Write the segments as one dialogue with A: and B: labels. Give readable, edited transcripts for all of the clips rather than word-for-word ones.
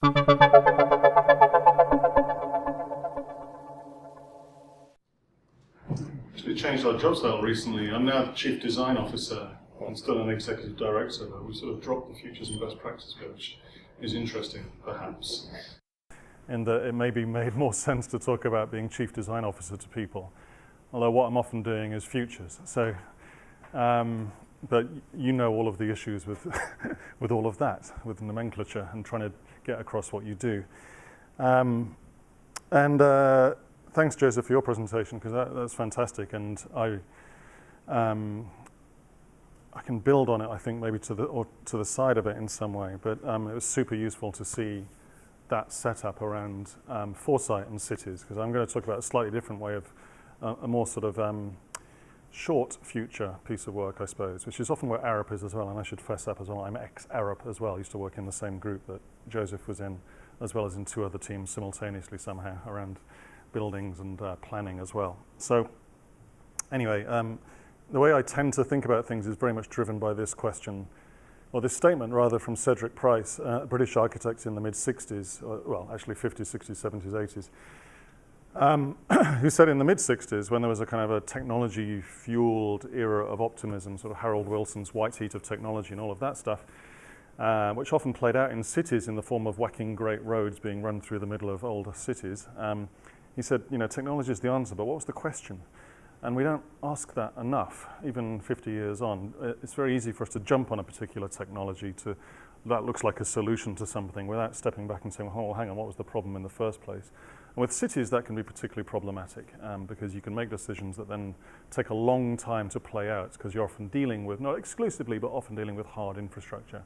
A: Actually changed our job title recently. I'm now the Chief Design Officer. I'm still an Executive Director, but we sort of dropped the Futures and Best Practice bit, which is interesting, perhaps. In that it maybe made more sense to talk about being Chief Design Officer to people, although what I'm often doing is futures. So, but you know all of the issues with, with all of that, with nomenclature and trying to get across what you do. Thanks, Joseph, for your presentation, because that's fantastic, and I can build on it, I think, maybe to the side of it in some way, but it was super useful to see that setup around foresight and cities, because I'm going to talk about a slightly different way of a more sort of short future piece of work, I suppose, which is often where ARUP is as well, and I should fess up as well, I'm ex-ARUP as well. I used to work in the same group that Joseph was in, as well as in 2 other teams simultaneously somehow around buildings and planning as well. So anyway, the way I tend to think about things is very much driven by this question, or this statement rather, from Cedric Price, a British architect in the mid-60s, well actually 50s, 60s, 70s, 80s, who said in the mid-60s, when there was a kind of a technology-fueled era of optimism, sort of Harold Wilson's white heat of technology and all of that stuff, which often played out in cities in the form of whacking great roads being run through the middle of older cities. He said, you know, technology is the answer, but what was the question? And we don't ask that enough, even 50 years on. It's very easy for us to jump on a particular technology that looks like a solution to something without stepping back and saying, oh, hang on, what was the problem in the first place? And with cities, that can be particularly problematic because you can make decisions that then take a long time to play out, because you're often dealing with, not exclusively, but often dealing with hard infrastructure.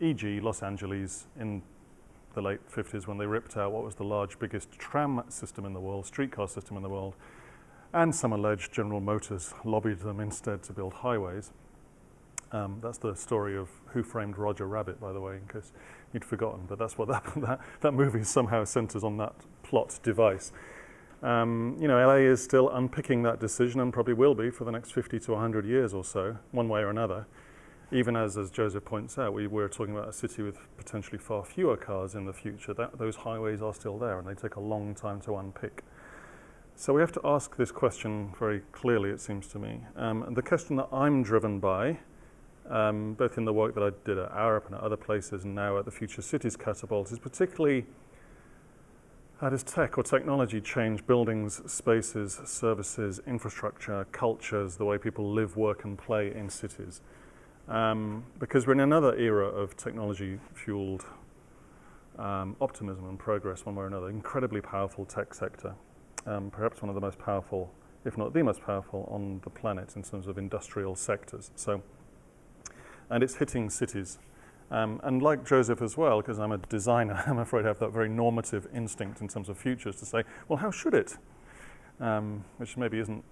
A: E.g., Los Angeles in the late 50s, when they ripped out what was the biggest tram system in the world, streetcar system in the world, and some alleged General Motors lobbied them instead to build highways. That's the story of Who Framed Roger Rabbit, by the way, in case you'd forgotten, but that's what that movie somehow centers on, that plot device. You know, LA is still unpicking that decision, and probably will be for the next 50 to 100 years or so, one way or another. Even as Joseph points out, we're talking about a city with potentially far fewer cars in the future. Those highways are still there, and they take a long time to unpick. So we have to ask this question very clearly, it seems to me. And the question that I'm driven by, both in the work that I did at ARUP and at other places, and now at the Future Cities Catapult, is particularly how does tech or technology change buildings, spaces, services, infrastructure, cultures, the way people live, work, and play in cities? Because we're in another era of technology-fueled optimism and progress, one way or another. Incredibly powerful tech sector, perhaps one of the most powerful, if not the most powerful, on the planet in terms of industrial sectors. So, and it's hitting cities. And like Joseph as well, because I'm a designer, I'm afraid I have that very normative instinct in terms of futures to say, well, how should it? Which maybe isn't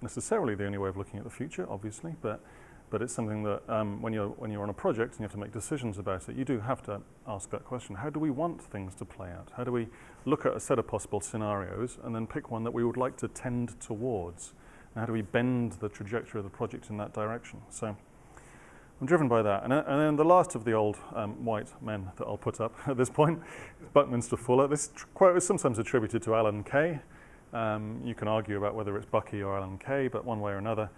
A: necessarily the only way of looking at the future, obviously, but it's something that when you're on a project and you have to make decisions about it, you do have to ask that question. How do we want things to play out? How do we look at a set of possible scenarios and then pick one that we would like to tend towards? And how do we bend the trajectory of the project in that direction? So I'm driven by that. And then the last of the old white men that I'll put up at this point is Buckminster Fuller. This quote is sometimes attributed to Alan Kay. You can argue about whether it's Bucky or Alan Kay, but one way or another,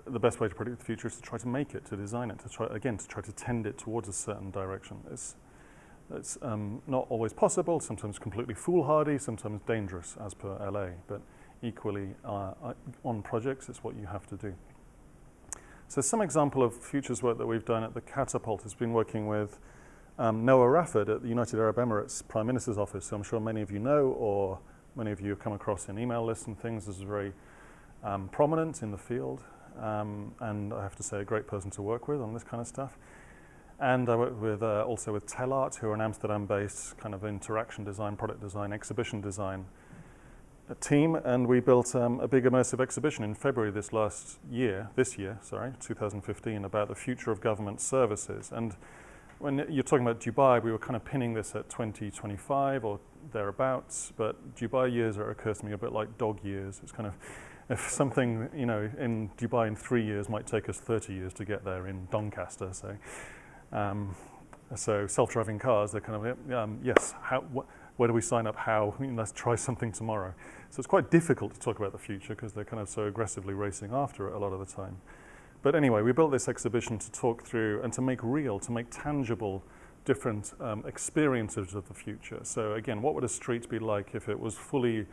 A: the best way to predict the future is to try to make it, to design it, to try to tend it towards a certain direction. It's not always possible, sometimes completely foolhardy, sometimes dangerous, as per LA, but equally on projects, it's what you have to do. So some example of futures work that we've done at the Catapult has been working with Noah Rafford at the United Arab Emirates Prime Minister's Office, who I'm sure many of you know, or many of you have come across in email lists and things. This is very prominent in the field. And I have to say, a great person to work with on this kind of stuff. And I work with also with Telart, who are an Amsterdam-based kind of interaction design, product design, exhibition design team. And we built a big immersive exhibition in February this year, 2015, about the future of government services. And when you're talking about Dubai, we were kind of pinning this at 2025 or thereabouts. But Dubai years occurs to me a bit like dog years. It's kind of, if something, you know, in Dubai in 3 years might take us 30 years to get there in Doncaster, say. So self-driving cars, they're kind of, yes, where do we sign up? How? Let's try something tomorrow. So it's quite difficult to talk about the future because they're kind of so aggressively racing after it a lot of the time. But anyway, we built this exhibition to talk through and to make real, to make tangible different experiences of the future. So again, what would a street be like if it was fully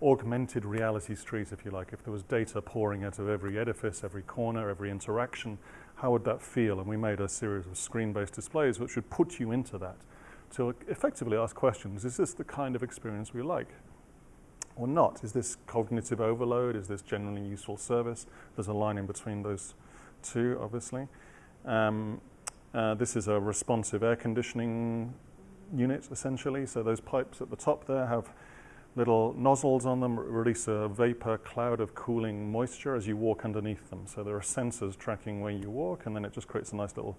A: augmented reality street, if you like, if there was data pouring out of every edifice, every corner, every interaction? How would that feel? And we made a series of screen-based displays which would put you into that to effectively ask questions. Is this the kind of experience we like or not? Is this cognitive overload? Is this genuinely useful service? There's a line in between those two, obviously. This is a responsive air conditioning unit, essentially. So those pipes at the top there have little nozzles on them, release a vapor cloud of cooling moisture as you walk underneath them. So there are sensors tracking where you walk, and then it just creates a nice little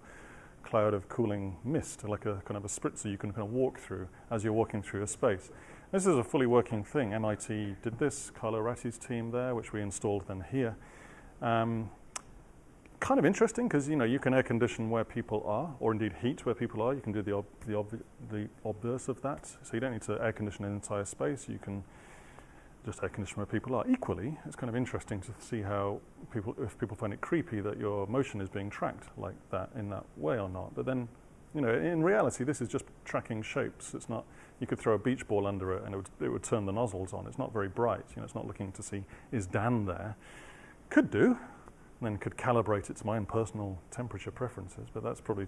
A: cloud of cooling mist, like a kind of a spritzer you can kind of walk through as you're walking through a space. This is a fully working thing. MIT did this, Carlo Ratti's team there, which we installed then here. Kind of interesting because you can air condition where people are, or indeed heat where people are. You can do the obverse of that. So you don't need to air condition an entire space. You can just air condition where people are. Equally, it's kind of interesting to see how if people find it creepy that your motion is being tracked like that in that way or not. But then, in reality, this is just tracking shapes. It's not. You could throw a beach ball under it and it would turn the nozzles on. It's not very bright. It's not looking to see is Dan there. Could do. And then could calibrate it to my own personal temperature preferences, but that's probably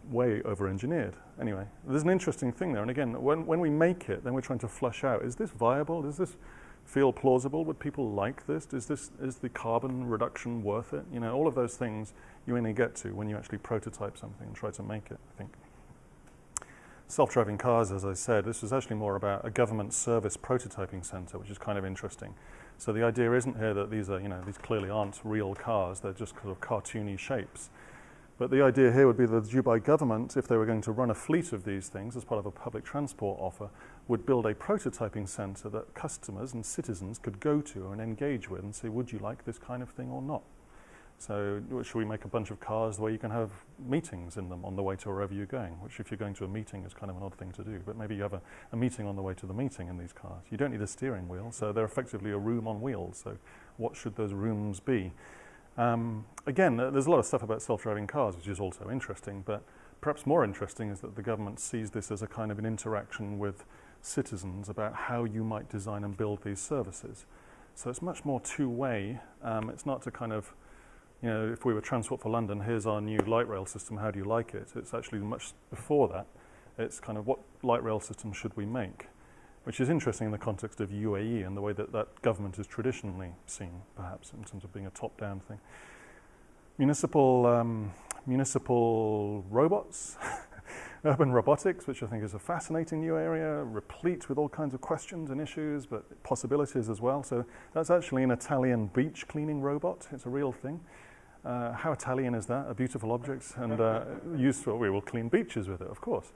A: way over-engineered. Anyway, there's an interesting thing there, and again, when we make it, then we're trying to flush out, is this viable? Does this feel plausible? Would people like this? Is the carbon reduction worth it? All of those things you only get to when you actually prototype something and try to make it, I think. Self-driving cars, as I said, this was actually more about a government service prototyping center, which is kind of interesting. So the idea isn't here that these are, these clearly aren't real cars, they're just kind of cartoony shapes. But the idea here would be that the Dubai government, if they were going to run a fleet of these things as part of a public transport offer, would build a prototyping center that customers and citizens could go to and engage with and say, would you like this kind of thing or not? So should we make a bunch of cars where you can have meetings in them on the way to wherever you're going, which if you're going to a meeting is kind of an odd thing to do, but maybe you have a meeting on the way to the meeting in these cars. You don't need a steering wheel, so they're effectively a room on wheels. So what should those rooms be? Again, there's a lot of stuff about self-driving cars, which is also interesting, but perhaps more interesting is that the government sees this as a kind of an interaction with citizens about how you might design and build these services. So it's much more two-way. It's not to kind of, if we were Transport for London, here's our new light rail system, how do you like it? It's actually much before that. It's kind of what light rail system should we make? Which is interesting in the context of UAE and the way that government is traditionally seen, perhaps, in terms of being a top-down thing. Municipal robots, urban robotics, which I think is a fascinating new area, replete with all kinds of questions and issues, but possibilities as well. So that's actually an Italian beach cleaning robot. It's a real thing. How Italian is that? A beautiful object and useful. We will clean beaches with it, of course.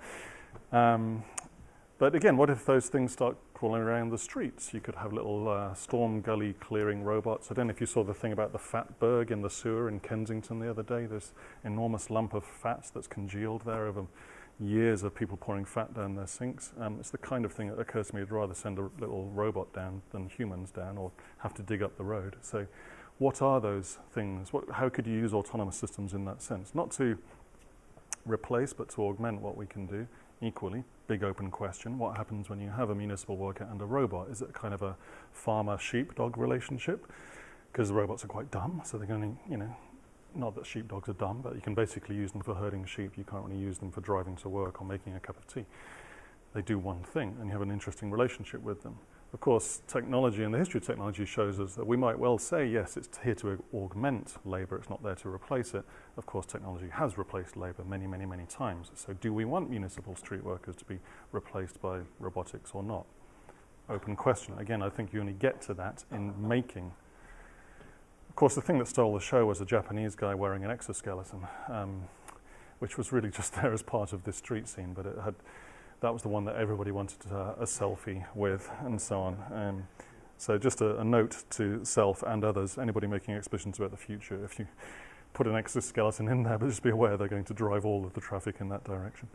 A: But again, what if those things start crawling around the streets? You could have little storm gully clearing robots. I don't know if you saw the thing about the fatberg in the sewer in Kensington the other day. This enormous lump of fat that's congealed there over years of people pouring fat down their sinks. It's the kind of thing that occurs to me. I'd rather send a little robot down than humans down or have to dig up the road. So what are those things? How could you use autonomous systems in that sense? Not to replace, but to augment what we can do. Equally, big open question, what happens when you have a municipal worker and a robot? Is it kind of a farmer-sheepdog relationship? Because the robots are quite dumb, so they're going to, not that sheepdogs are dumb, but you can basically use them for herding sheep. You can't really use them for driving to work or making a cup of tea. They do one thing, and you have an interesting relationship with them. Of course, technology and the history of technology shows us that we might well say, yes, it's here to augment labour, it's not there to replace it. Of course, technology has replaced labour many, many, many times. So do we want municipal street workers to be replaced by robotics or not? Open question. Again, I think you only get to that in making. Of course, the thing that stole the show was a Japanese guy wearing an exoskeleton, which was really just there as part of this street scene, but that was the one that everybody wanted a selfie with, and so on. So just a note to self and others, anybody making exhibitions about the future, if you put an exoskeleton in there, but just be aware they're going to drive all of the traffic in that direction.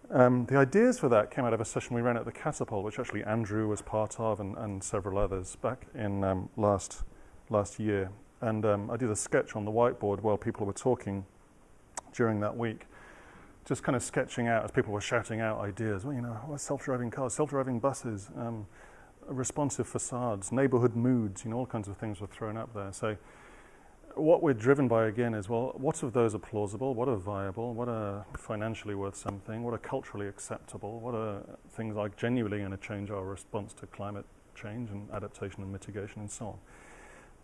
A: The ideas for that came out of a session we ran at the Catapult, which actually Andrew was part of and several others back in last year. And I did a sketch on the whiteboard while people were talking during that week, just kind of sketching out as people were shouting out ideas. Well, you know, self-driving cars, self-driving buses, responsive facades, neighborhood moods, you know, all kinds of things were thrown up there. So what we're driven by, again, is, well, what of those are plausible, what are viable, what are financially worth something, what are culturally acceptable, what are things like genuinely going to change our response to climate change and adaptation and mitigation and so on.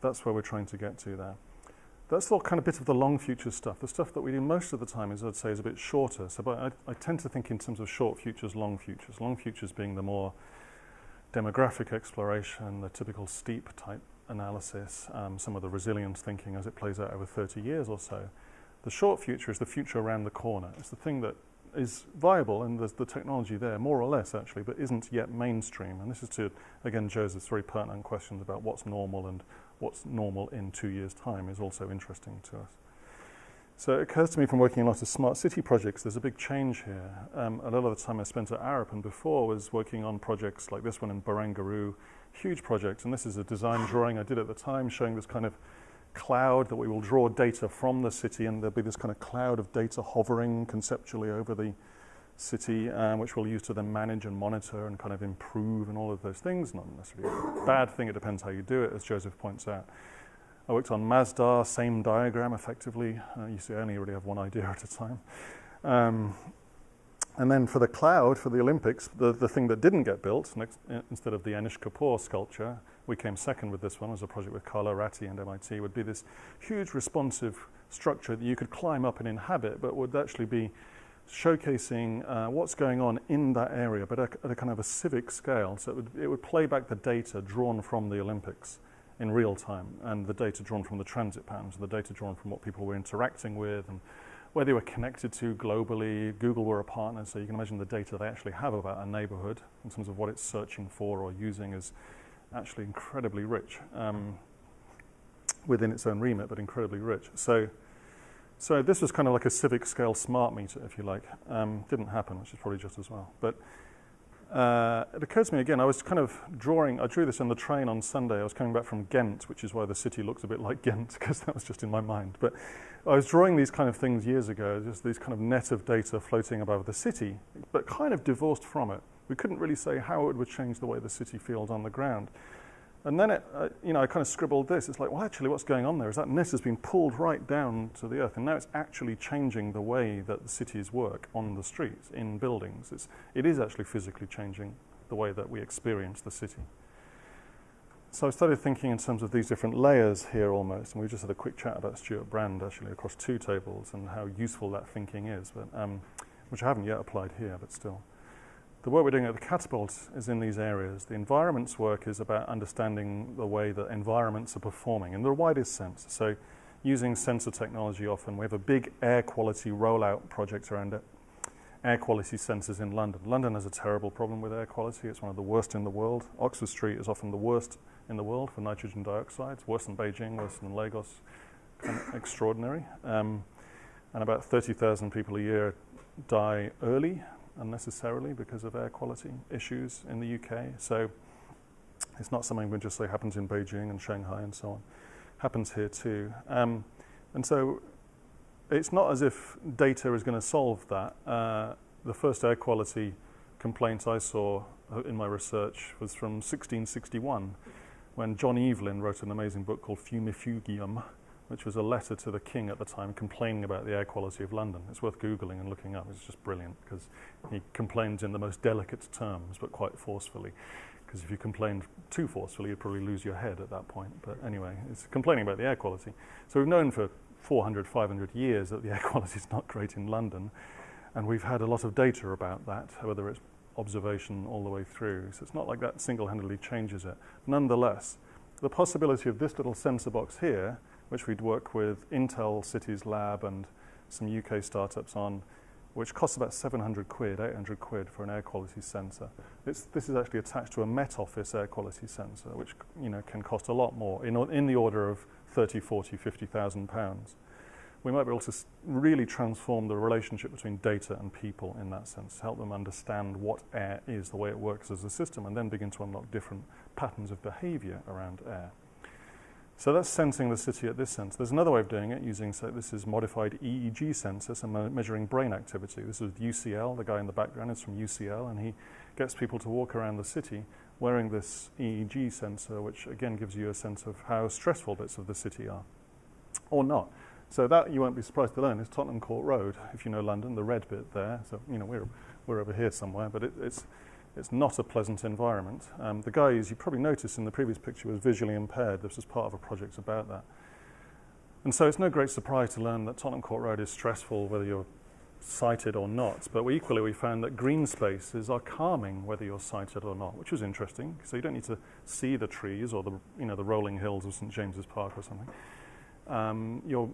A: That's where we're trying to get to there. That's all kind of bit of the long future stuff. The stuff that we do most of the time is, I'd say, is a bit shorter. So but I tend to think in terms of short futures, long futures. Long futures being the more demographic exploration, the typical steep type analysis, some of the resilience thinking as it plays out over 30 years or so. The short future is the future around the corner. It's the thing that is viable, and there's the technology there, more or less actually, but isn't yet mainstream. And this is to, again, Joseph's very pertinent questions about what's normal and what's normal in 2 years' time is also interesting to us. So it occurs to me from working on a lot of smart city projects, there's a big change here. A lot of the time I spent at ARUP and before was working on projects like this one in Barangaroo, huge project, and this is a design drawing I did at the time showing this kind of cloud that we will draw data from the city, and there'll be this kind of cloud of data hovering conceptually over the city, which we'll use to then manage and monitor and kind of improve and all of those things. Not necessarily a bad thing, it depends how you do it, as Joseph points out. I worked on Mazda, same diagram effectively. You see, I only really have one idea at a time. And then for the cloud, for the Olympics, the thing that didn't get built, instead of the Anish Kapoor sculpture, we came second with this one, as a project with Carlo Ratti and MIT, would be this huge responsive structure that you could climb up and inhabit, but would actually be showcasing what's going on in that area, but at a kind of a civic scale. So it would play back the data drawn from the Olympics in real time, and the data drawn from the transit patterns, the data drawn from what people were interacting with, and where they were connected to globally. Google were a partner, so you can imagine the data they actually have about a neighborhood in terms of what it's searching for or using is actually incredibly rich within its own remit, but incredibly rich. So this was kind of like a civic scale smart meter, if you like. Didn't happen, which is probably just as well. But it occurs to me again, I was kind of I drew this on the train on Sunday. I was coming back from Ghent, which is why the city looks a bit like Ghent, because that was just in my mind. But I was drawing these kind of things years ago, just these kind of net of data floating above the city, but kind of divorced from it. We couldn't really say how it would change the way the city feels on the ground. And then I kind of scribbled this. It's like, well, actually what's going on there is that net has been pulled right down to the earth, and now it's actually changing the way that the cities work on the streets, in buildings. It is actually physically changing the way that we experience the city. So I started thinking in terms of these different layers here almost, and we just had a quick chat about Stuart Brand actually across 2 tables and how useful that thinking is, but which I haven't yet applied here, but still. The work we're doing at the Catapult is in these areas. The environments work is about understanding the way that environments are performing in the widest sense. So using sensor technology often, we have a big air quality rollout project around it. Air quality sensors in London. London has a terrible problem with air quality. It's one of the worst in the world. Oxford Street is often the worst in the world for nitrogen dioxide. It's worse than Beijing, worse than Lagos. Kind of extraordinary. And about 30,000 people a year die early, unnecessarily, because of air quality issues in the UK. So it's not something we just say happens in Beijing and Shanghai and so on. Happens here too. And so it's not as if data is going to solve that. The first air quality complaints I saw in my research was from 1661, when John Evelyn wrote an amazing book called Fumifugium, which was a letter to the king at the time complaining about the air quality of London. It's worth Googling and looking up. It's just brilliant, because he complains in the most delicate terms, but quite forcefully. Because if you complained too forcefully, you'd probably lose your head at that point. But anyway, it's complaining about the air quality. So we've known for 400, 500 years that the air quality is not great in London. And we've had a lot of data about that, whether it's observation all the way through. So it's not like that single-handedly changes it. Nonetheless, the possibility of this little sensor box here, which we'd work with Intel Cities Lab and some UK startups on, which costs about 700 quid, 800 quid for an air quality sensor. This is actually attached to a Met Office air quality sensor, which can cost a lot more, in the order of 30, 40, 50,000 pounds. we might be able to really transform the relationship between data and people in that sense, help them understand what air is, the way it works as a system, and then begin to unlock different patterns of behavior around air. So that's sensing the city at this sense. There's another way of doing it using, so this is modified EEG sensors and measuring brain activity. This is UCL, the guy in the background is from UCL, and he gets people to walk around the city wearing this EEG sensor, which again gives you a sense of how stressful bits of the city are, or not. So that, you won't be surprised to learn, is Tottenham Court Road, if you know London, the red bit there. So, you know, we're over here somewhere, but it's not a pleasant environment. The guy, as you probably noticed in the previous picture, was visually impaired. This was part of a project about that. And so it's no great surprise to learn that Tottenham Court Road is stressful whether you're sighted or not. But we found that green spaces are calming whether you're sighted or not, which was interesting. So you don't need to see the trees or the rolling hills of St James's Park or something.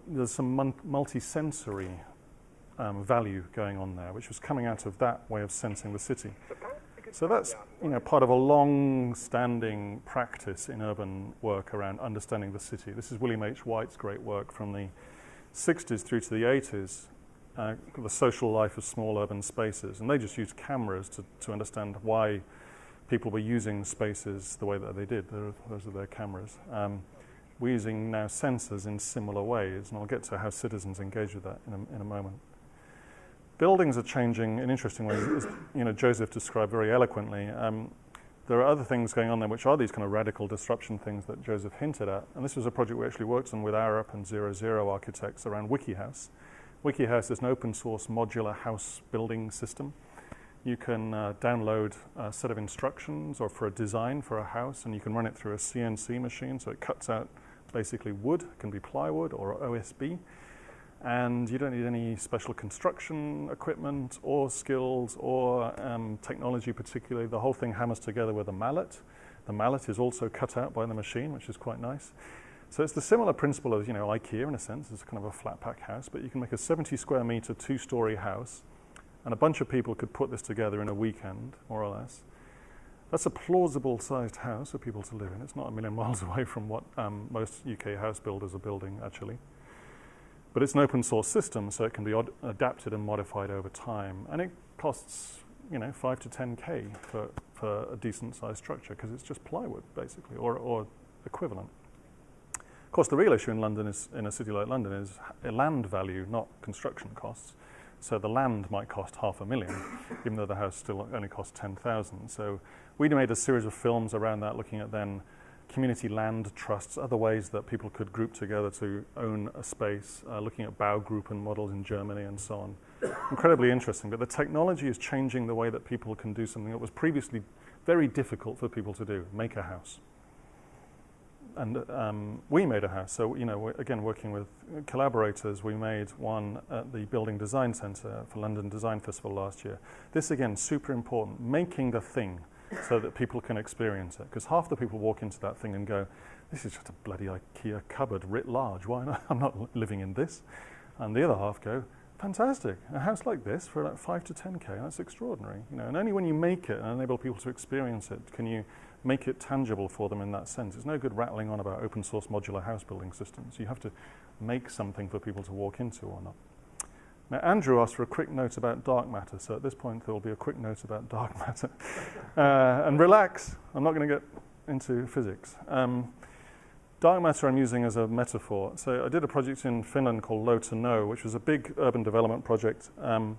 A: There's some multi-sensory value going on there, which was coming out of that way of sensing the city. So that's part of a long-standing practice in urban work around understanding the city. This is William H. White's great work from the 60s through to the 80s, the social life of small urban spaces. And they just used cameras to understand why people were using spaces the way that they did. Those are their cameras. We're using now sensors in similar ways, and I'll get to how citizens engage with that in a moment. Buildings are changing in interesting ways, as Joseph described very eloquently. There are other things going on there which are these kind of radical disruption things that Joseph hinted at. And this was a project we actually worked on with ARUP and 00 architects around WikiHouse. WikiHouse is an open source modular house building system. You can download a set of instructions or for a design for a house, and you can run it through a CNC machine, so it cuts out basically wood. It can be plywood or OSB. And you don't need any special construction equipment or skills or technology particularly. The whole thing hammers together with a mallet. The mallet is also cut out by the machine, which is quite nice. So it's the similar principle of IKEA in a sense. It's kind of a flat pack house, but you can make a 70 square meter, 2-story house, and a bunch of people could put this together in a weekend, more or less. That's a plausible sized house for people to live in. It's not a million miles away from what most UK house builders are building, actually. But it's an open source system, so it can be adapted and modified over time. And it costs, 5 to 10K for a decent sized structure, because it's just plywood, basically, or equivalent. Of course, the real issue in London in a city like London is land value, not construction costs. So the land might cost $500,000, even though the house still only costs $10,000. So we made a series of films around that, looking at then community land trusts, other ways that people could group together to own a space, looking at Baugruppen models in Germany and so on. Incredibly interesting, but the technology is changing the way that people can do something that was previously very difficult for people to do, make a house. And we made a house, so again, working with collaborators, we made one at the Building Design Centre for London Design Festival last year. This again, super important, making the thing so that people can experience it. Because half the people walk into that thing and go, this is just a bloody IKEA cupboard writ large. Why not? I'm not living in this. And the other half go, fantastic, a house like this for like 5 to 10K, that's extraordinary. And only when you make it and enable people to experience it can you make it tangible for them in that sense. It's no good rattling on about open source modular house building systems. You have to make something for people to walk into or not. Now, Andrew asked for a quick note about dark matter, so at this point there will be a quick note about dark matter. And relax, I'm not going to get into physics. Dark matter I'm using as a metaphor. So I did a project in Finland called Low to No, which was a big urban development project. And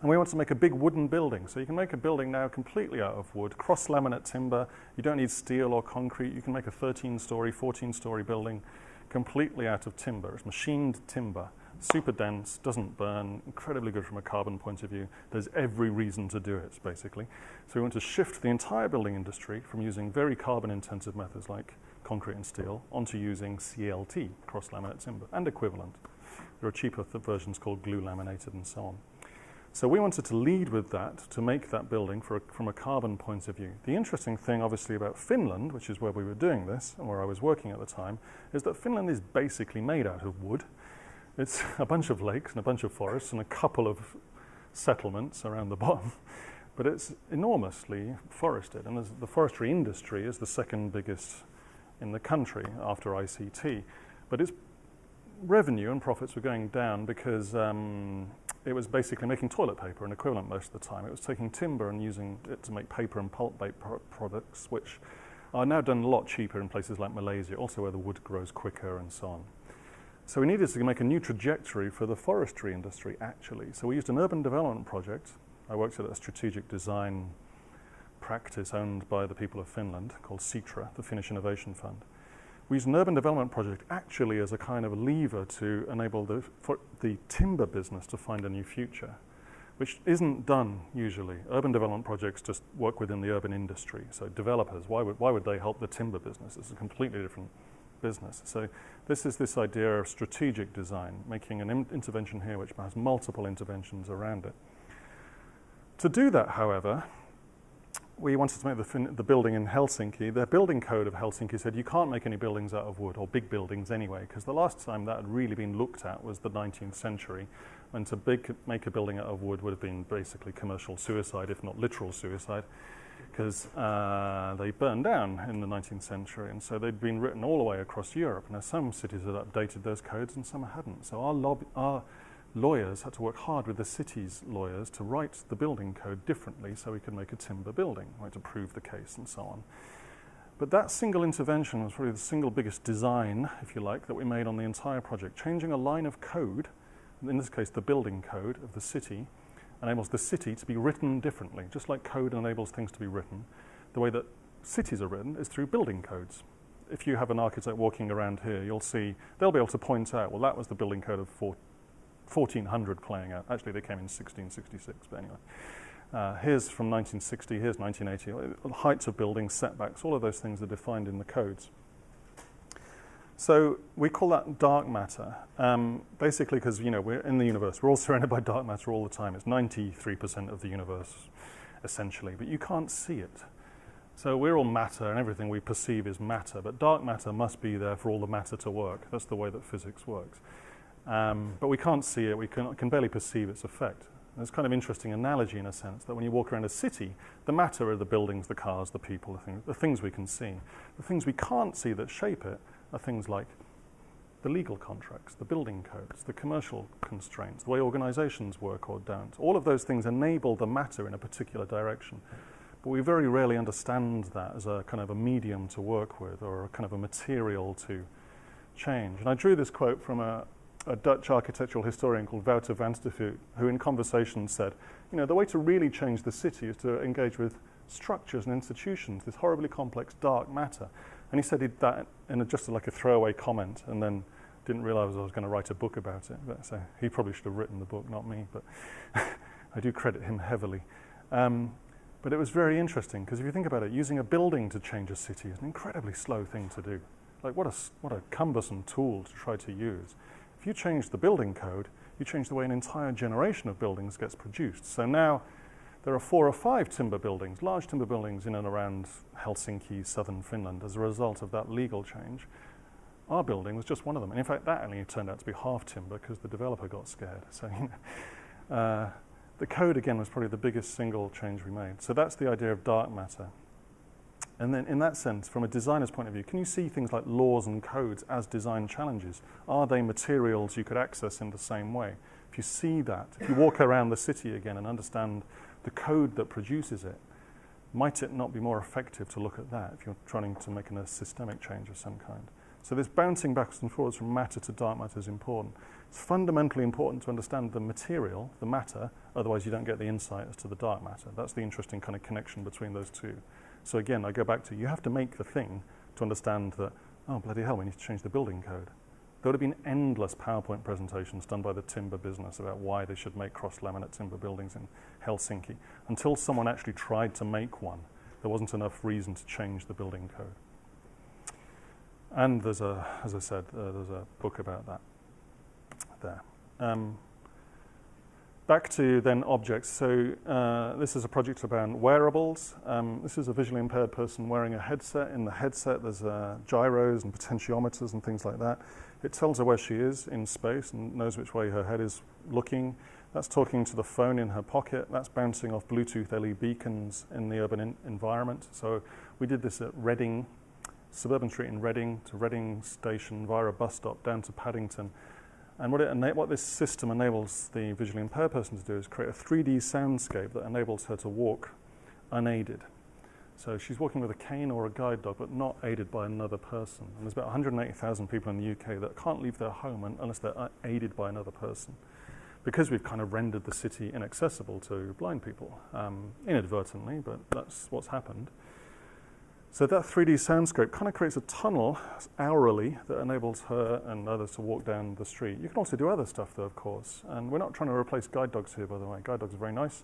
A: we wanted to make a big wooden building. So you can make a building now completely out of wood, cross-laminate timber. You don't need steel or concrete. You can make a 13-story, 14-story building completely out of timber. It's machined timber. Super dense, doesn't burn, incredibly good from a carbon point of view. There's every reason to do it, basically. So we want to shift the entire building industry from using very carbon-intensive methods like concrete and steel onto using CLT, cross-laminate timber, and equivalent. There are cheaper versions called glue-laminated and so on. So we wanted to lead with that to make that building from a carbon point of view. The interesting thing, obviously, about Finland, which is where we were doing this and where I was working at the time, is that Finland is basically made out of wood. It's a bunch of lakes and a bunch of forests and a couple of settlements around the bottom. But it's enormously forested. And the forestry industry is the second biggest in the country after ICT. But it's revenue and profits were going down because it was basically making toilet paper and equivalent most of the time. It was taking timber and using it to make paper and pulp-based products, which are now done a lot cheaper in places like Malaysia, also where the wood grows quicker and so on. So we needed to make a new trajectory for the forestry industry, actually. So we used an urban development project. I worked at a strategic design practice owned by the people of Finland called Sitra, the Finnish Innovation Fund. We used an urban development project actually as a kind of lever to enable the timber business to find a new future, which isn't done usually. Urban development projects just work within the urban industry. So developers, why would they help the timber business? It's a completely different business. So this is this idea of strategic design, making an intervention here which has multiple interventions around it. To do that, however, we wanted to make the building in Helsinki. The building code of Helsinki said you can't make any buildings out of wood, or big buildings anyway, because the last time that had really been looked at was the 19th century, and to make a building out of wood would have been basically commercial suicide, if not literal suicide, because they burned down in the 19th century, and so they'd been written all the way across Europe. Now some cities had updated those codes and some hadn't, so our lawyers had to work hard with the city's lawyers to write the building code differently so we could make a timber building, right, to prove the case and so on. But that single intervention was probably the single biggest design, if you like, that we made on the entire project. Changing a line of code, in this case the building code of the city, enables the city to be written differently. Just like code enables things to be written, the way that cities are written is through building codes. If you have an architect walking around here, you'll see they'll be able to point out, well, that was the building code of 1400 playing out. Actually, they came in 1666, but anyway. Here's from 1960, here's 1980. Heights of buildings, setbacks, all of those things are defined in the codes. So we call that dark matter, basically because, we're in the universe. We're all surrounded by dark matter all the time. It's 93% of the universe, essentially, but you can't see it. So we're all matter, and everything we perceive is matter, but dark matter must be there for all the matter to work. That's the way that physics works. But we can't see it, we can barely perceive its effect. And it's kind of interesting analogy in a sense that when you walk around a city, the matter are the buildings, the cars, the people, the things we can see. The things we can't see that shape it are things like the legal contracts, the building codes, the commercial constraints, the way organizations work or don't. All of those things enable the matter in a particular direction. But we very rarely understand that as a kind of a medium to work with or a kind of a material to change. And I drew this quote from a Dutch architectural historian called Wouter van Stavoet, who in conversation said, the way to really change the city is to engage with structures and institutions, this horribly complex dark matter. And he said that in just like a throwaway comment, and then didn't realize I was going to write a book about it. So he probably should have written the book, not me, but I do credit him heavily. But it was very interesting, because if you think about it, using a building to change a city is an incredibly slow thing to do. Like what a cumbersome tool to try to use. If you change the building code, you change the way an entire generation of buildings gets produced. So now there are 4 or 5 timber buildings, large timber buildings in and around Helsinki, southern Finland, as a result of that legal change. Our building was just one of them. And in fact, that only turned out to be half timber because the developer got scared. So the code, again, was probably the biggest single change we made. So that's the idea of dark matter. And then in that sense, from a designer's point of view, can you see things like laws and codes as design challenges? Are they materials you could access in the same way? If you see that, if you walk around the city again and understand the code that produces it, might it not be more effective to look at that if you're trying to make a systemic change of some kind? So this bouncing backwards and forwards from matter to dark matter is important. It's fundamentally important to understand the material, the matter, otherwise you don't get the insight as to the dark matter. That's the interesting kind of connection between those two. So again, I go back to, you have to make the thing to understand that, oh, bloody hell, we need to change the building code. There would have been endless PowerPoint presentations done by the timber business about why they should make cross-laminate timber buildings in Helsinki. Until someone actually tried to make one, there wasn't enough reason to change the building code. And there's as I said, there's a book about that there. Back to then objects. So this is a project about wearables. This is a visually impaired person wearing a headset. In the headset, there's gyros and potentiometers and things like that. It tells her where she is in space and knows which way her head is looking. That's talking to the phone in her pocket. That's bouncing off Bluetooth LED beacons in the urban environment. So we did this at Reading, Suburban Street in Reading, to Reading Station via a bus stop down to Paddington. And what this system enables the visually impaired person to do is create a 3D soundscape that enables her to walk unaided. So she's walking with a cane or a guide dog, but not aided by another person. And there's about 180,000 people in the UK that can't leave their home unless they're aided by another person, because we've kind of rendered the city inaccessible to blind people, inadvertently, but that's what's happened. So that 3D soundscape kind of creates a tunnel hourly that enables her and others to walk down the street. You can also do other stuff, though, of course. And we're not trying to replace guide dogs here, by the way. Guide dogs are very nice.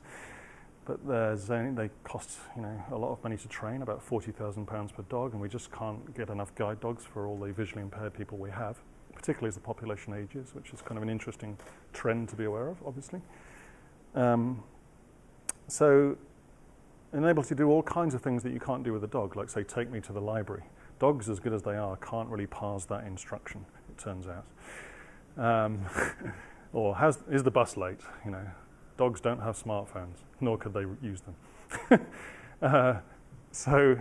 A: But they cost a lot of money to train, about £40,000 per dog, and we just can't get enough guide dogs for all the visually impaired people we have, particularly as the population ages, which is kind of an interesting trend to be aware of, obviously. So it enables you to do all kinds of things that you can't do with a dog, like, say, take me to the library. Dogs, as good as they are, can't really parse that instruction, it turns out. Or is the bus late? Dogs don't have smartphones, nor could they use them. So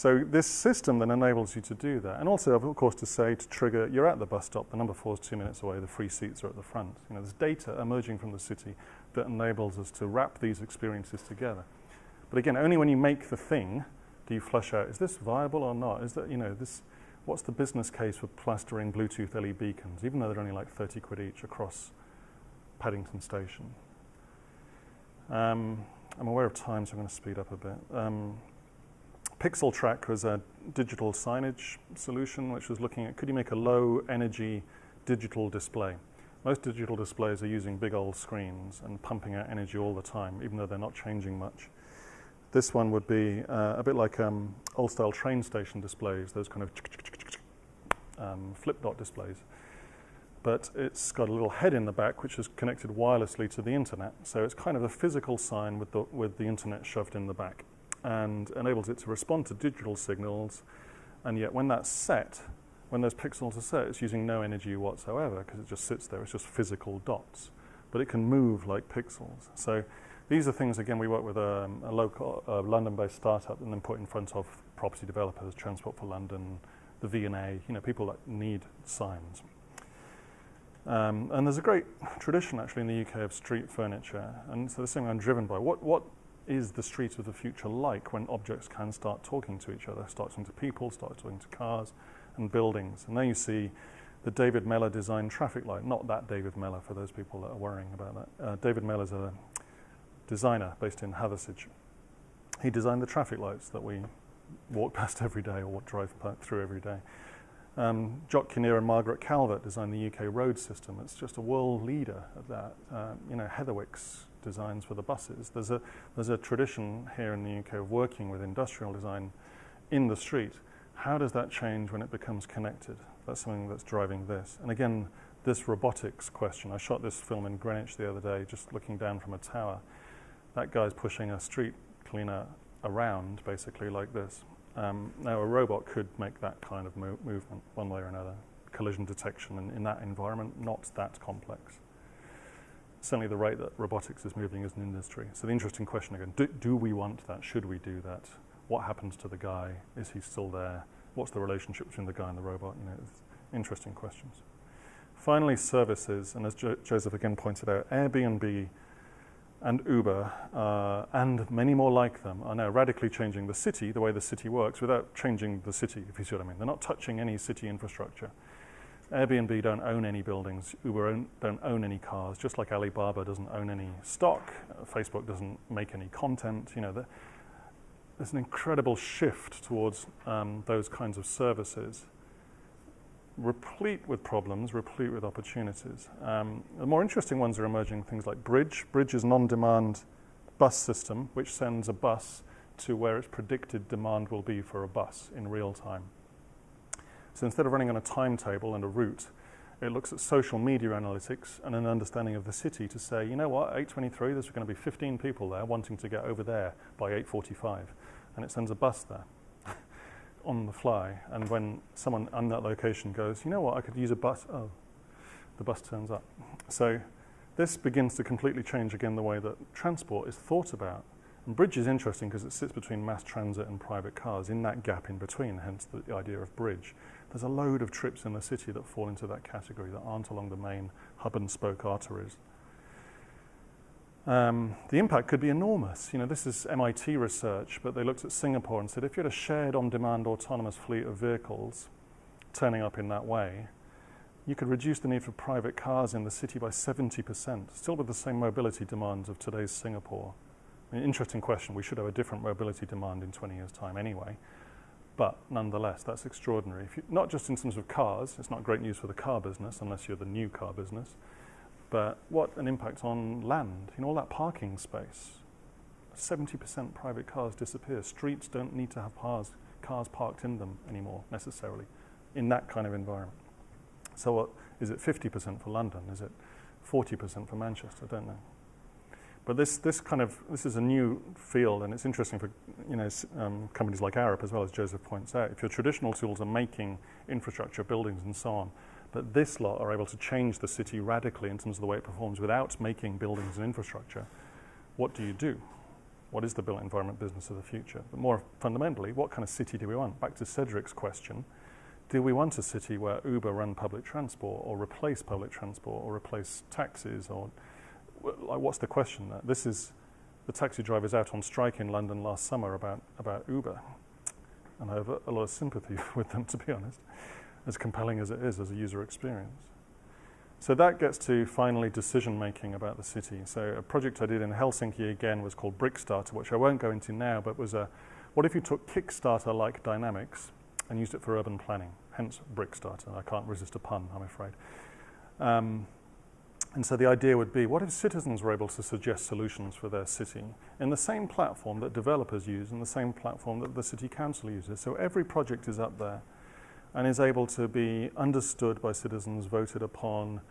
A: this system then enables you to do that. And also, of course, to trigger, you're at the bus stop, the number 4 is 2 minutes away, the free seats are at the front. There's data emerging from the city that enables us to wrap these experiences together. But again, only when you make the thing do you flesh out, is this viable or not? Is that, what's the business case for plastering Bluetooth LED beacons, even though they're only like 30 quid each across Paddington Station? I'm aware of time, so I'm going to speed up a bit. Pixel Track was a digital signage solution which was looking at, could you make a low energy digital display? Most digital displays are using big old screens and pumping out energy all the time, even though they're not changing much. This one would be a bit like old style train station displays, those kind of flip dot displays. But it's got a little head in the back which is connected wirelessly to the internet. So it's kind of a physical sign with the internet shoved in the back, and enables it to respond to digital signals. And yet when that's set, when those pixels are set, it's using no energy whatsoever because it just sits there. It's just physical dots. But it can move like pixels. So these are things, again, we work with a local London-based startup and then put in front of property developers, Transport for London, the V&A, people that need signs. And there's a great tradition, actually, in the UK of street furniture. And so the thing I'm driven by, what is the street of the future like when objects can start talking to each other, start talking to people, start talking to cars and buildings? And there you see the David Mellor designed traffic light. Not that David Mellor, for those people that are worrying about that. David Mellor's a designer based in Hathersage. He designed the traffic lights that we walk past every day or drive through every day. Jock Kinnear and Margaret Calvert designed the UK road system. It's just a world leader at that. Heatherwick's designs for the buses. There's a tradition here in the UK of working with industrial design in the street. How does that change when it becomes connected? That's something that's driving this. And again, this robotics question. I shot this film in Greenwich the other day, just looking down from a tower. That guy's pushing a street cleaner around, basically like this. Now, a robot could make that kind of movement one way or another. Collision detection in that environment, not that complex. Certainly the rate that robotics is moving as an industry. So the interesting question again, do we want that? Should we do that? What happens to the guy? Is he still there? What's the relationship between the guy and the robot? It's interesting questions. Finally, services, and as Joseph again pointed out, Airbnb and Uber, and many more like them, are now radically changing the city, the way the city works, without changing the city, if you see what I mean. They're not touching any city infrastructure. Airbnb don't own any buildings. Uber don't own any cars, just like Alibaba doesn't own any stock. Facebook doesn't make any content. There's an incredible shift towards those kinds of services, replete with problems, replete with opportunities. The more interesting ones are emerging, things like Bridge. Bridge is an on-demand bus system which sends a bus to where its predicted demand will be for a bus in real time. So instead of running on a timetable and a route, it looks at social media analytics and an understanding of the city to say, you know what, 8:23, there's going to be 15 people there wanting to get over there by 8:45. And it sends a bus there on the fly. And when someone on that location goes, you know what, I could use a bus, oh, the bus turns up. So this begins to completely change again the way that transport is thought about. And Bridge is interesting because it sits between mass transit and private cars, in that gap in between, hence the idea of Bridge. There's a load of trips in the city that fall into that category that aren't along the main hub and spoke arteries. The impact could be enormous. You know, this is MIT research, but they looked at Singapore and said if you had a shared on-demand autonomous fleet of vehicles turning up in that way, you could reduce the need for private cars in the city by 70%, still with the same mobility demands of today's Singapore. I mean, interesting question. We should have a different mobility demand in 20 years' time anyway. But nonetheless, that's extraordinary. Not just in terms of cars, it's not great news for the car business unless you're the new car business, but what an impact on land. You know, all that parking space. 70% private cars disappear. Streets don't need to have cars parked in them anymore, necessarily, in that kind of environment. So what, is it 50% for London? Is it 40% for Manchester? I don't know. But this is a new field, and it's interesting for companies like ARUP as well, as Joseph points out. If your traditional tools are making infrastructure, buildings, and so on, but this lot are able to change the city radically in terms of the way it performs without making buildings and infrastructure, what do you do? What is the built environment business of the future? But more fundamentally, what kind of city do we want? Back to Cedric's question, do we want a city where Uber run public transport or replace public transport or replace taxis or like, what's the question there? This is the taxi drivers out on strike in London last summer about Uber. And I have a lot of sympathy with them, to be honest, as compelling as it is as a user experience. So that gets to finally decision-making about the city. So a project I did in Helsinki, again, was called Brickstarter, which I won't go into now, but was what if you took Kickstarter-like dynamics and used it for urban planning, hence Brickstarter. I can't resist a pun, I'm afraid. And so the idea would be, what if citizens were able to suggest solutions for their city in the same platform that developers use and the same platform that the city council uses? So every project is up there and is able to be understood by citizens, voted upon,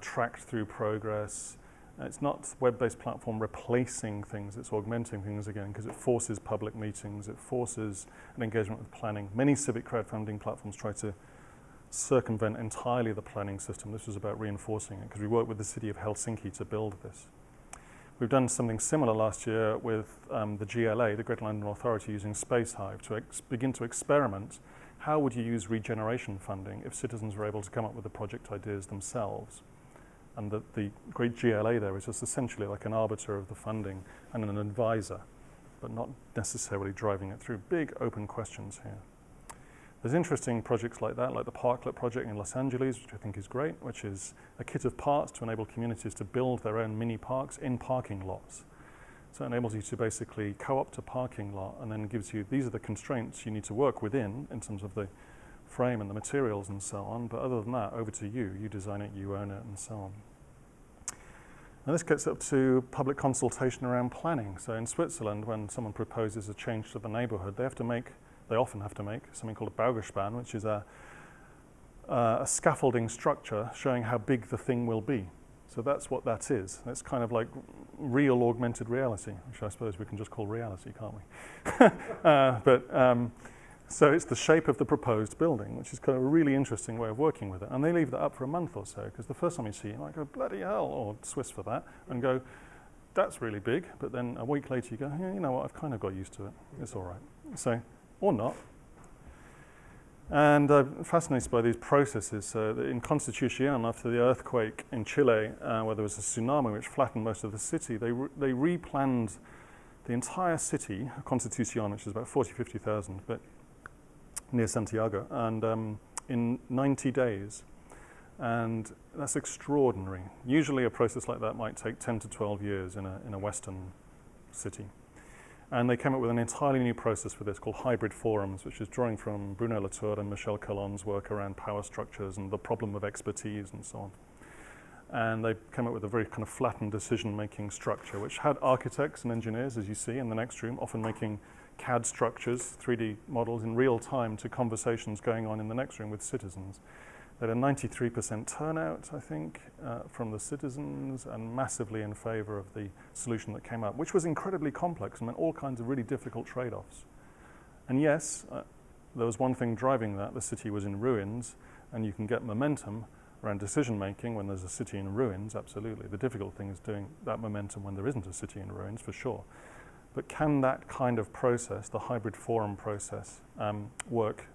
A: tracked through progress. It's not a web-based platform replacing things, it's augmenting things again, because it forces public meetings, it forces an engagement with planning. Many civic crowdfunding platforms try to circumvent entirely the planning system. This was about reinforcing it, because we worked with the city of Helsinki to build this. We've done something similar last year with the GLA, the Greater London Authority, using Spacehive to begin to experiment. How would you use regeneration funding if citizens were able to come up with the project ideas themselves? And the great GLA there is just essentially like an arbiter of the funding and an advisor, but not necessarily driving it through. Big open questions here. There's interesting projects like that, like the Parklet project in Los Angeles, which I think is great, which is a kit of parts to enable communities to build their own mini parks in parking lots. So it enables you to basically co-opt a parking lot and then gives you, these are the constraints you need to work within in terms of the frame and the materials and so on, but other than that, over to you. You design it, you own it, and so on. And this gets up to public consultation around planning. So in Switzerland, when someone proposes a change to the neighborhood, they often have to make something called a Baugespan, which is a scaffolding structure showing how big the thing will be. So that's what that is. It's kind of like real augmented reality, which I suppose we can just call reality, can't we? So it's the shape of the proposed building, which is kind of a really interesting way of working with it. And they leave that up for a month or so, because the first time you see it, you might go, bloody hell, or Swiss for that, and go, that's really big. But then a week later you go, yeah, you know what, I've kind of got used to it. It's all right. So, or not. And I'm fascinated by these processes. So in Constitución, after the earthquake in Chile, where there was a tsunami which flattened most of the city, they replanned the entire city, Constitución, which is about 50,000, but near Santiago, and in 90 days. And that's extraordinary. Usually a process like that might take 10 to 12 years in a Western city. And they came up with an entirely new process for this called hybrid forums, which is drawing from Bruno Latour and Michel Calon's work around power structures and the problem of expertise and so on. And they came up with a very kind of flattened decision-making structure, which had architects and engineers, as you see in the next room, often making CAD structures, 3D models in real time to conversations going on in the next room with citizens. They had a 93% turnout, I think, from the citizens, and massively in favor of the solution that came up, which was incredibly complex and meant all kinds of really difficult trade-offs. And yes, there was one thing driving that. The city was in ruins, and you can get momentum around decision-making when there's a city in ruins, absolutely. The difficult thing is doing that momentum when there isn't a city in ruins, for sure. But can that kind of process, the hybrid forum process, work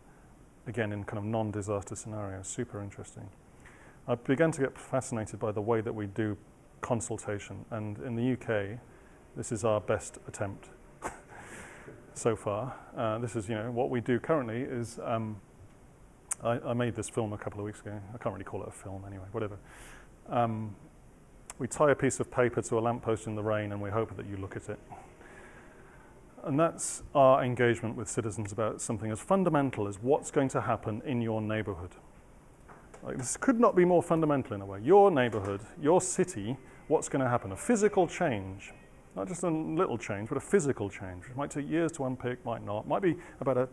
A: again, in kind of non-disaster scenarios. Super interesting. I began to get fascinated by the way that we do consultation, and in the UK, this is our best attempt so far. This is, what we do currently is, I made this film a couple of weeks ago. I can't really call it a film anyway, whatever. We tie a piece of paper to a lamppost in the rain and we hope that you look at it. And that's our engagement with citizens about something as fundamental as what's going to happen in your neighborhood. Like, this could not be more fundamental in a way. Your neighborhood, your city, what's going to happen? A physical change, not just a little change, but a physical change. It might take years to unpick, might not. It might be about a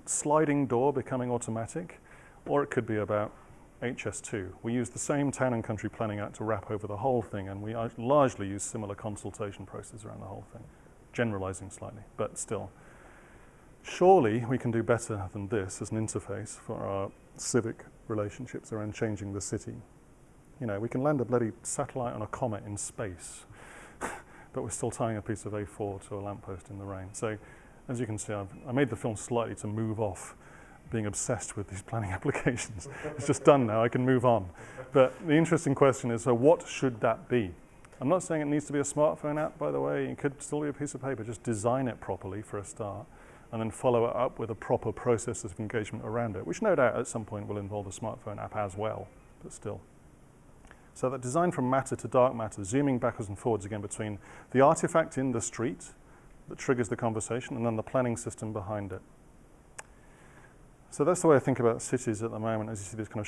A: sliding door becoming automatic, or it could be about HS2. We use the same Town and Country Planning Act to wrap over the whole thing, and we largely use similar consultation processes around the whole thing, generalizing slightly, but still. Surely we can do better than this as an interface for our civic relationships around changing the city. We can land a bloody satellite on a comet in space, but we're still tying a piece of A4 to a lamppost in the rain. So, as you can see, I made the film slightly to move off being obsessed with these planning applications. It's just done now, I can move on. But the interesting question is, so what should that be? I'm not saying it needs to be a smartphone app, by the way. It could still be a piece of paper. Just design it properly for a start, and then follow it up with a proper process of engagement around it, which no doubt at some point will involve a smartphone app as well, but still. So that design from matter to dark matter, zooming backwards and forwards again between the artifact in the street that triggers the conversation and then the planning system behind it. So that's the way I think about cities at the moment, as you see this kind of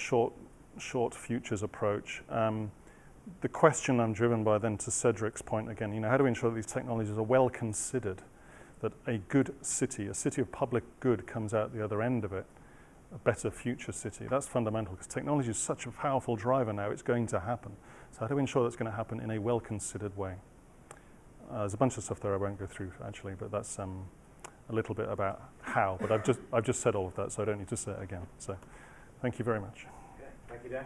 A: short futures approach. The question I'm driven by then, to Cedric's point again, how do we ensure that these technologies are well considered, that a good city, a city of public good, comes out the other end of it, a better future city? That's fundamental, because technology is such a powerful driver now, it's going to happen. So how do we ensure that's going to happen in a well-considered way? There's a bunch of stuff there I won't go through, actually, but that's a little bit about how, but I've just said all of that, so I don't need to say it again. So thank you very much.
B: Okay, thank you, Dan.